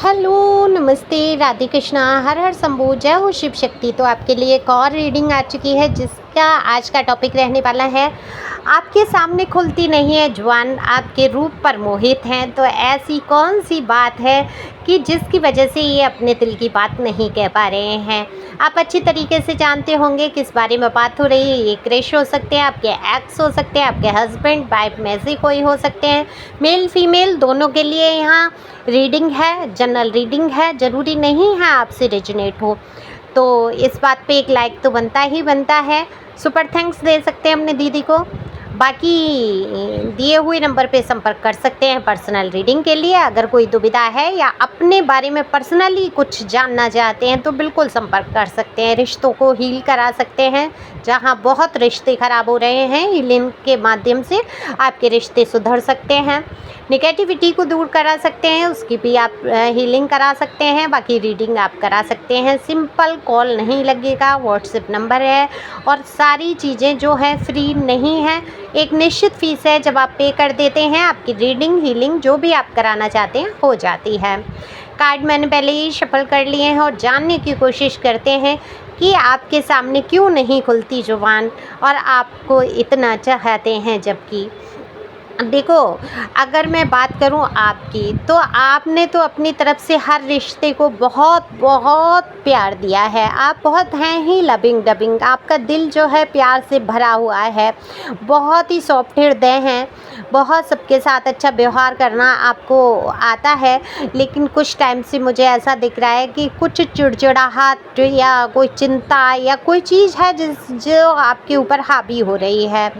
Hello, नमस्ते, राधे कृष्णा, हर हर शंभू, जय हो शिव शक्ति। तो आपके लिए एक और रीडिंग आ चुकी है जिसका आज का टॉपिक रहने वाला है, आपके सामने खुलती नहीं है जुबान, आपके रूप पर मोहित हैं। तो ऐसी कौन सी बात है कि जिसकी वजह से ये अपने दिल की बात नहीं कह पा रहे हैं। आप अच्छी तरीके से जानते होंगे किस बारे में बात हो रही है। ये क्रश हो सकते हैं, आपके एक्स हो सकते हैं, आपके हस्बैंड वाइफ में से कोई हो सकते हैं, मेल फीमेल दोनों के लिए यहाँ रीडिंग है, जनरल रीडिंग है, ज़रूरी नहीं है आपसे रेजोनेट हो। तो इस बात पे एक लाइक तो बनता ही बनता है। सुपर थैंक्स दे सकते हैं अपने दीदी को। बाकी दिए हुए नंबर पे संपर्क कर सकते हैं पर्सनल रीडिंग के लिए। अगर कोई दुविधा है या अपने बारे में पर्सनली कुछ जानना चाहते हैं तो बिल्कुल संपर्क कर सकते हैं। रिश्तों को हील करा सकते हैं, जहां बहुत रिश्ते ख़राब हो रहे हैं, हीलिंग के माध्यम से आपके रिश्ते सुधर सकते हैं। नेगेटिविटी को दूर करा सकते हैं, उसकी भी आप हीलिंग करा सकते हैं। बाकी रीडिंग आप करा सकते हैं। सिंपल कॉल नहीं लगेगा, व्हाट्सएप नंबर है और सारी चीज़ें जो है फ्री नहीं है। एक निश्चित फ़ीस है, जब आप पे कर देते हैं आपकी रीडिंग हीलिंग जो भी आप कराना चाहते हैं हो जाती है। कार्ड मैंने पहले ही शफल कर लिए हैं और जानने की कोशिश करते हैं कि आपके सामने क्यों नहीं खुलती जुबान और आपको इतना चाहते हैं। जबकि देखो, अगर मैं बात करूं आपकी, तो आपने तो अपनी तरफ से हर रिश्ते को बहुत बहुत प्यार दिया है। आप बहुत हैं ही लविंग डबिंग, आपका दिल जो है प्यार से भरा हुआ है, बहुत ही सॉफ्ट हृदय हैं, बहुत सबके साथ अच्छा व्यवहार करना आपको आता है। लेकिन कुछ टाइम से मुझे ऐसा दिख रहा है कि कुछ चिड़चिड़ाहट या कोई चिंता या कोई चीज़ है जो आपके ऊपर हावी हो रही है।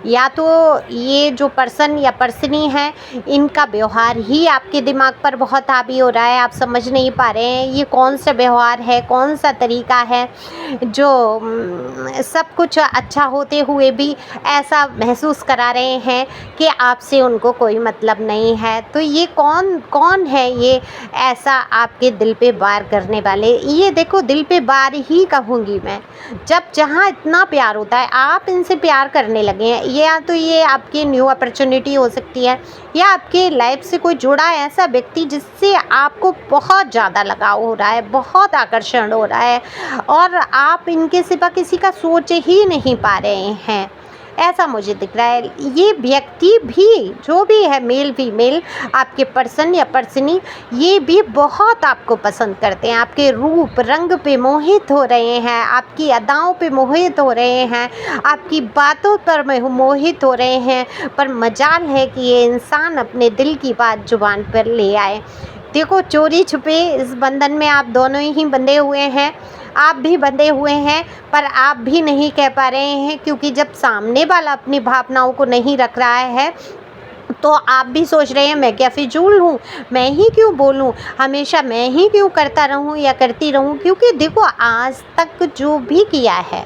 या तो ये जो पर्सन या पर्सनी है, इनका व्यवहार ही आपके दिमाग पर बहुत हावी हो रहा है। आप समझ नहीं पा रहे हैं ये कौन सा व्यवहार है, कौन सा तरीका है जो सब कुछ अच्छा होते हुए भी ऐसा महसूस करा रहे हैं कि आपसे उनको कोई मतलब नहीं है। तो ये कौन कौन है ये ऐसा आपके दिल पे वार करने वाले। ये देखो, दिल पे वार ही कहूँगी मैं। जब जहाँ इतना प्यार होता है, आप इनसे प्यार करने लगे हैं, या तो ये आपकी न्यू अपॉर्चुनिटी हो सकती है या आपके लाइफ से कोई जुड़ा ऐसा व्यक्ति जिससे आपको बहुत ज़्यादा लगाव हो रहा है, बहुत आकर्षण हो रहा है और आप इनके सिवा किसी का सोच ही नहीं पा रहे हैं, ऐसा मुझे दिख रहा है। ये व्यक्ति भी जो भी है, मेल फीमेल, आपके पर्सन या पर्सनी, ये भी बहुत आपको पसंद करते हैं। आपके रूप रंग पे मोहित हो रहे हैं, आपकी अदाओं पे मोहित हो रहे हैं, आपकी बातों पर मोहित हो रहे हैं। पर मजाल है कि ये इंसान अपने दिल की बात जुबान पर ले आए। देखो, चोरी छुपे इस बंधन में आप दोनों ही बंधे हुए हैं, आप भी बंधे हुए हैं, पर आप भी नहीं कह पा रहे हैं क्योंकि जब सामने वाला अपनी भावनाओं को नहीं रख रहा है तो आप भी सोच रहे हैं मैं क्या फिजूल हूँ, मैं ही क्यों बोलूँ, हमेशा मैं ही क्यों करता रहूँ या करती रहूँ। क्योंकि देखो, आज तक जो भी किया है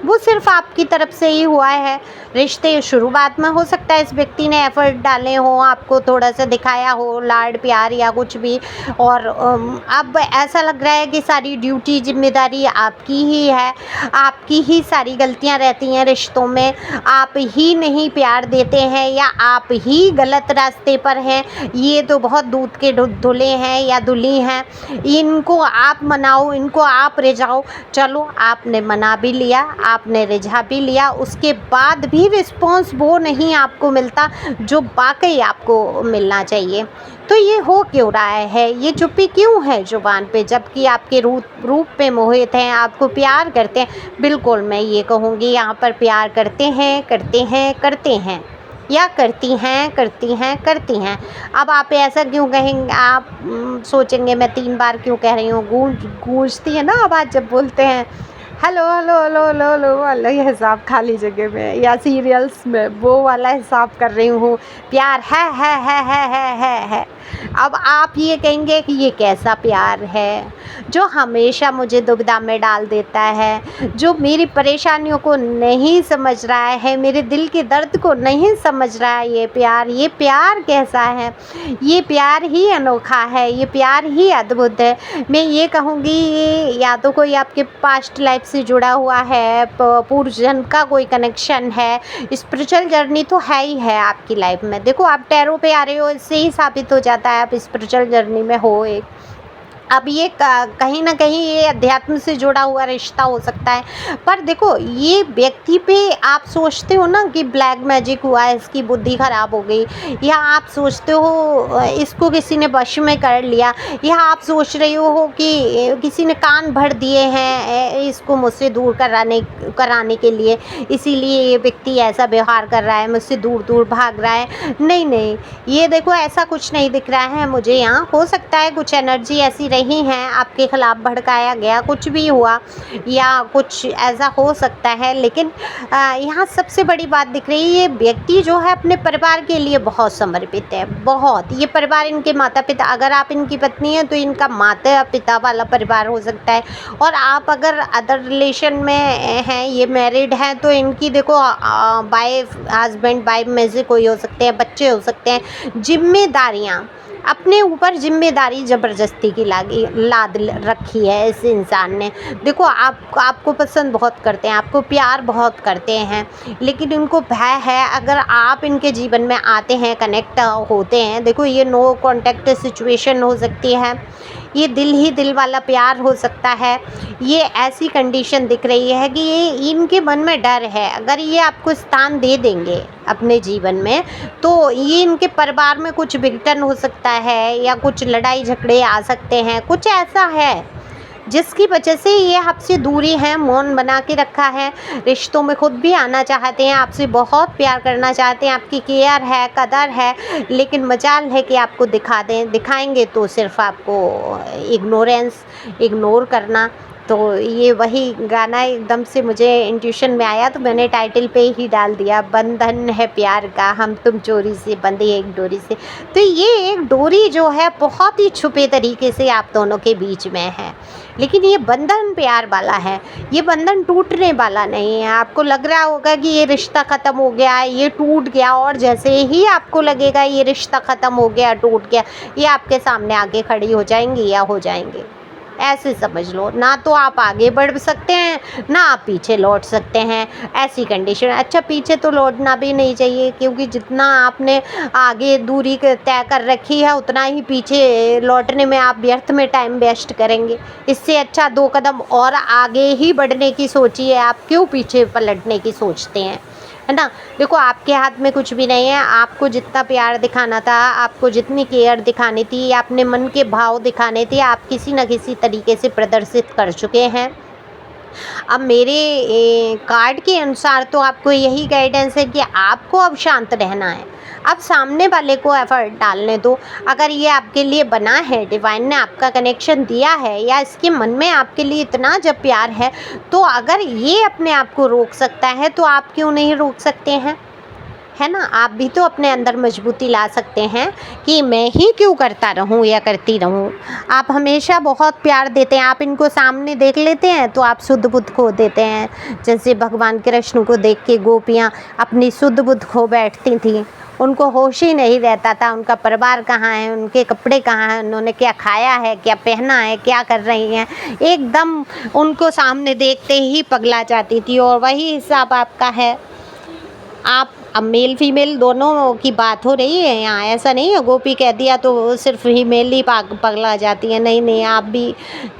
वो सिर्फ आपकी तरफ से ही हुआ है। रिश्ते शुरुआत में हो सकता है इस व्यक्ति ने एफर्ट डाले हो, आपको थोड़ा सा दिखाया हो लाड प्यार या कुछ भी, और अब ऐसा लग रहा है कि सारी ड्यूटी जिम्मेदारी आपकी ही है, आपकी ही सारी गलतियां रहती हैं रिश्तों में, आप ही नहीं प्यार देते हैं या आप ही गलत रास्ते पर हैं। ये तो बहुत दूध के धुले हैं या धुली हैं, इनको आप मनाओ, इनको आप रिझाओ। चलो, आपने मना भी लिया, आपने रिझा भी लिया, उसके बाद भी रिस्पॉन्स वो नहीं आपको मिलता जो वाकई आपको मिलना चाहिए। तो ये हो क्यों रहा है, ये चुप्पी क्यों है जुबान पे, जबकि आपके रूप पे मोहित हैं, आपको प्यार करते हैं। बिल्कुल, मैं ये कहूँगी यहाँ पर प्यार करते हैं, करते हैं, करते हैं, या करती हैं, करती हैं, करती हैं। अब आप ऐसा क्यों कहेंगे, आप सोचेंगे मैं 3 बार क्यों कह रही हूँ। गूंजती है ना आवाज़ जब बोलते हैं hello hello hello hello hello वाला, ये हिसाब खाली जगह में या सीरियल्स में वो वाला हिसाब कर रही हूँ। प्यार है। अब आप ये कहेंगे कि ये कैसा प्यार है जो हमेशा मुझे दुविधा में डाल देता है, जो मेरी परेशानियों को नहीं समझ रहा है, मेरे दिल के दर्द को नहीं समझ रहा है। ये प्यार कैसा है, ये प्यार ही अनोखा है, ये प्यार ही अद्भुत है। मैं ये कहूँगी ये या तो कोई आपके पास्ट लाइफ से जुड़ा हुआ है, पूर्व जन्म का कोई कनेक्शन है, स्पिरिचुअल जर्नी तो है ही है आपकी लाइफ में। देखो, आप टैरो पे आ रहे हो, इससे ही साबित हो जाता जाता है आप स्पिरिचुअल जर्नी में हो एक। अब ये कहीं न कहीं ये अध्यात्म से जुड़ा हुआ रिश्ता हो सकता है। पर देखो ये व्यक्ति पे आप सोचते हो ना कि ब्लैक मैजिक हुआ है, इसकी बुद्धि ख़राब हो गई, या आप सोचते हो इसको किसी ने वश में कर लिया, या आप सोच रहे हो कि किसी ने कान भर दिए हैं इसको मुझसे दूर कराने के लिए, इसीलिए ये व्यक्ति ऐसा व्यवहार कर रहा है, मुझसे दूर-दूर भाग रहा है। नहीं, नहीं, ये देखो ऐसा कुछ नहीं दिख रहा है मुझे यहाँ। हो सकता है कुछ एनर्जी ऐसी रही हैं, आपके खिलाफ भड़काया गया, कुछ भी हुआ या कुछ ऐसा हो सकता है, लेकिन यहाँ सबसे बड़ी बात दिख रही है, ये व्यक्ति जो है अपने परिवार के लिए बहुत समर्पित है, बहुत। ये परिवार इनके माता पिता, अगर आप इनकी पत्नी हैं तो इनका माता पिता वाला परिवार हो सकता है, और आप अगर अदर रिलेशन में हैं, ये मैरिड हैं, तो इनकी देखो वाइफ, हस्बैंड वाइफ में से कोई हो सकते हैं, बच्चे हो सकते हैं। जिम्मेदारियाँ, अपने ऊपर जिम्मेदारी ज़बरदस्ती की लाद रखी है इस इंसान ने। देखो आपको पसंद बहुत करते हैं, आपको प्यार बहुत करते हैं, लेकिन इनको भय है अगर आप इनके जीवन में आते हैं, कनेक्ट होते हैं। देखो ये नो कॉन्टैक्ट सिचुएशन हो सकती है, ये दिल ही दिल वाला प्यार हो सकता है। ये ऐसी कंडीशन दिख रही है कि ये इनके मन में डर है, अगर ये आपको स्थान दे देंगे अपने जीवन में तो ये इनके परिवार में कुछ विघटन हो सकता है, या कुछ लड़ाई झगड़े आ सकते हैं, कुछ ऐसा है जिसकी वजह से ये आपसे दूरी है, मौन बना के रखा है। रिश्तों में खुद भी आना चाहते हैं, आपसे बहुत प्यार करना चाहते हैं, आपकी केयर है, कदर है, लेकिन मजाल है कि आपको दिखाएंगे तो सिर्फ आपको इग्नोर करना। तो ये वही गाना एकदम से मुझे इंट्यूशन में आया, तो मैंने टाइटल पे ही डाल दिया, बंधन है प्यार का, हम तुम चोरी से बंधे एक डोरी से। तो ये एक डोरी जो है बहुत ही छुपे तरीके से आप दोनों के बीच में है, लेकिन ये बंधन प्यार वाला है, ये बंधन टूटने वाला नहीं है। आपको लग रहा होगा कि ये रिश्ता ख़त्म हो गया, ये टूट गया, और जैसे ही आपको लगेगा ये रिश्ता ख़त्म हो गया, टूट गया, ये आपके सामने आके खड़ी हो जाएंगी या हो जाएंगे। ऐसे समझ लो, ना तो आप आगे बढ़ सकते हैं, ना आप पीछे लौट सकते हैं, ऐसी कंडीशन। अच्छा, पीछे तो लौटना भी नहीं चाहिए, क्योंकि जितना आपने आगे दूरी तय कर रखी है उतना ही पीछे लौटने में आप व्यर्थ में टाइम वेस्ट करेंगे। इससे अच्छा 2 कदम और आगे ही बढ़ने की सोचिए, आप क्यों पीछे पलटने की सोचते हैं, है ना। देखो आपके हाथ में कुछ भी नहीं है, आपको जितना प्यार दिखाना था, आपको जितनी केयर दिखानी थी, अपने मन के भाव दिखाने थे, आप किसी न किसी तरीके से प्रदर्शित कर चुके हैं। अब मेरे कार्ड के अनुसार तो आपको यही गाइडेंस है कि आपको अब शांत रहना है, अब सामने वाले को एफर्ट डालने दो। अगर ये आपके लिए बना है, डिवाइन ने आपका कनेक्शन दिया है, या इसके मन में आपके लिए इतना जब प्यार है, तो अगर ये अपने आप को रोक सकता है तो आप क्यों नहीं रोक सकते हैं, है ना। आप भी तो अपने अंदर मजबूती ला सकते हैं कि मैं ही क्यों करता रहूं या करती रहूं। आप हमेशा बहुत प्यार देते हैं, आप इनको सामने देख लेते हैं तो आप शुद्ध बुद्ध खो देते हैं। जैसे भगवान कृष्ण को देख के गोपियाँ अपनी शुद्ध बुद्ध खो बैठती थीं, उनको होश ही नहीं रहता था, उनका परिवार कहाँ है, उनके कपड़े कहाँ हैं, उन्होंने क्या खाया है, क्या पहना है, क्या कर रही हैं, एकदम उनको सामने देखते ही पगला जाती थी। और वही हिसाब आपका है। आप अब मेल फीमेल दोनों की बात हो रही है यहाँ, ऐसा नहीं है गोपी कह दिया तो सिर्फ ही मेल ही पगला जाती है, नहीं नहीं, आप भी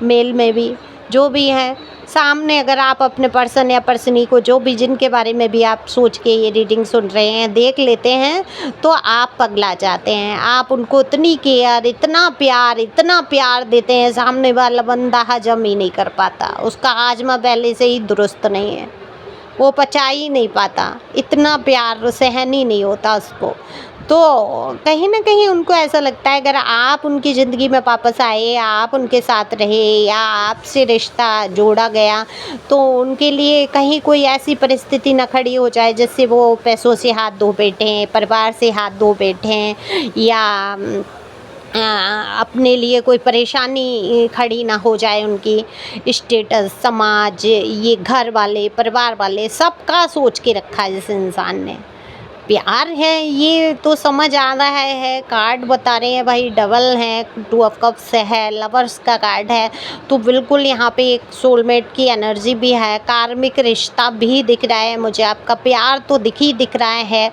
मेल में भी जो भी हैं सामने, अगर आप अपने पर्सन या पर्सनी को जो भी जिनके बारे में भी आप सोच के ये रीडिंग सुन रहे हैं देख लेते हैं तो आप पगला जाते हैं। आप उनको इतनी केयर, इतना प्यार देते हैं, सामने वाला बंदा हजम ही नहीं कर पाता, उसका हाजमा पहले से ही दुरुस्त नहीं है, वो पचा ही नहीं पाता, इतना प्यार सहन ही नहीं होता उसको। तो कहीं ना कहीं उनको ऐसा लगता है अगर आप उनकी ज़िंदगी में वापस आए, आप उनके साथ रहे या आपसे रिश्ता जोड़ा गया, तो उनके लिए कहीं कोई ऐसी परिस्थिति न खड़ी हो जाए जिससे वो पैसों से हाथ धो बैठें, परिवार से हाथ धो बैठें, या अपने लिए कोई परेशानी खड़ी ना हो जाए। उनकी स्टेटस, समाज, ये घर वाले, परिवार वाले, सबका सोच के रखा है जिस इंसान ने। प्यार है ये तो समझ आ रहा है, कार्ड बता रहे हैं भाई डबल है, 2 ऑफ कप्स है, लवर्स का कार्ड है, तो बिल्कुल यहाँ पे एक सोलमेट की एनर्जी भी है, कार्मिक रिश्ता भी दिख रहा है मुझे, आपका प्यार तो दिख रहा है।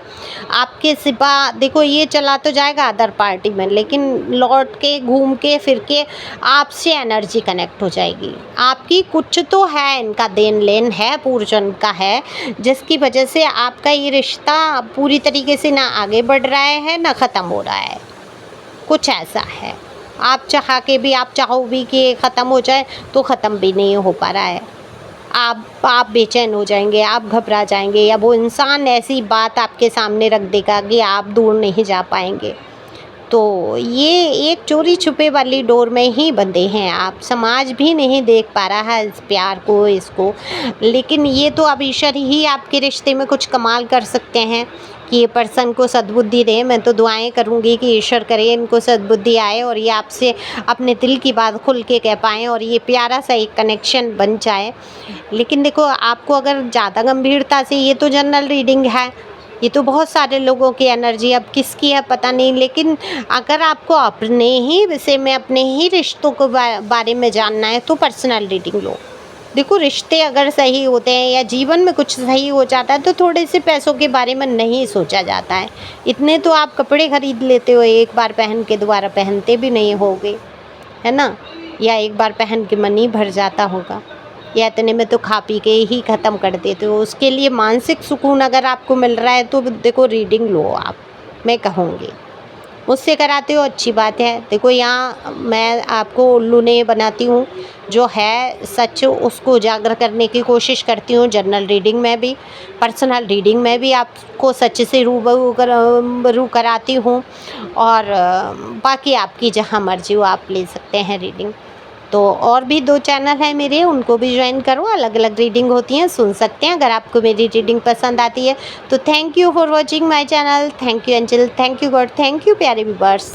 आपके सिवा देखो ये चला तो जाएगा अदर पार्टी में, लेकिन लौट के घूम के फिर के आपसे एनर्जी कनेक्ट हो जाएगी। आपकी कुछ तो है, इनका देन लेन है, पूर्वजन्म का है, जिसकी वजह से आपका ये रिश्ता पूरी तरीके से ना आगे बढ़ रहा है ना ख़त्म हो रहा है, कुछ ऐसा है। आप चाहो भी कि ख़त्म हो जाए तो ख़त्म भी नहीं हो पा रहा है। आप बेचैन हो जाएंगे, आप घबरा जाएंगे, या वो इंसान ऐसी बात आपके सामने रख देगा कि आप दूर नहीं जा पाएंगे। तो ये एक चोरी छुपे वाली डोर में ही बंधे हैं आप, समाज भी नहीं देख पा रहा है इस प्यार को, इसको। लेकिन ये तो अब ईश्वर ही आपके रिश्ते में कुछ कमाल कर सकते हैं कि ये पर्सन को सद्बुद्धि दें। मैं तो दुआएं करूँगी कि ईश्वर करे इनको सद्बुद्धि आए और ये आपसे अपने दिल की बात खुल के कह पाएँ और ये प्यारा सा एक कनेक्शन बन जाए। लेकिन देखो, आपको अगर ज़्यादा गंभीरता से, ये तो जनरल रीडिंग है, ये तो बहुत सारे लोगों की एनर्जी, अब किसकी है पता नहीं, लेकिन अगर आपको अपने ही विषय में, अपने ही रिश्तों को बारे में जानना है तो पर्सनल रीडिंग लो। देखो, रिश्ते अगर सही होते हैं या जीवन में कुछ सही हो जाता है तो थोड़े से पैसों के बारे में नहीं सोचा जाता है। इतने तो आप कपड़े खरीद लेते हो, एक बार पहन के दोबारा पहनते भी नहीं होगे, है ना? या एक बार पहन के मन ही भर जाता होगा, या इतने में तो खा पी के ही ख़त्म कर देते हो। उसके लिए मानसिक सुकून अगर आपको मिल रहा है तो देखो रीडिंग लो आप, मैं कहूँगी। मुझसे कराते हो अच्छी बात है। देखो, यहाँ मैं आपको उल्लू नहीं बनाती हूँ, जो है सच उसको उजागर करने की कोशिश करती हूँ। जनरल रीडिंग में भी, पर्सनल रीडिंग में भी आपको सच से रूबरू कराती हूँ, और बाकी आपकी जहाँ मर्जी हो आप ले सकते हैं रीडिंग। तो और भी 2 चैनल हैं मेरे, उनको भी ज्वाइन करो, अलग अलग रीडिंग होती हैं, सुन सकते हैं अगर आपको मेरी रीडिंग पसंद आती है तो। Thank you for watching my channel. Thank you angel, thank you God, thank you प्यारे व्यूअर्स।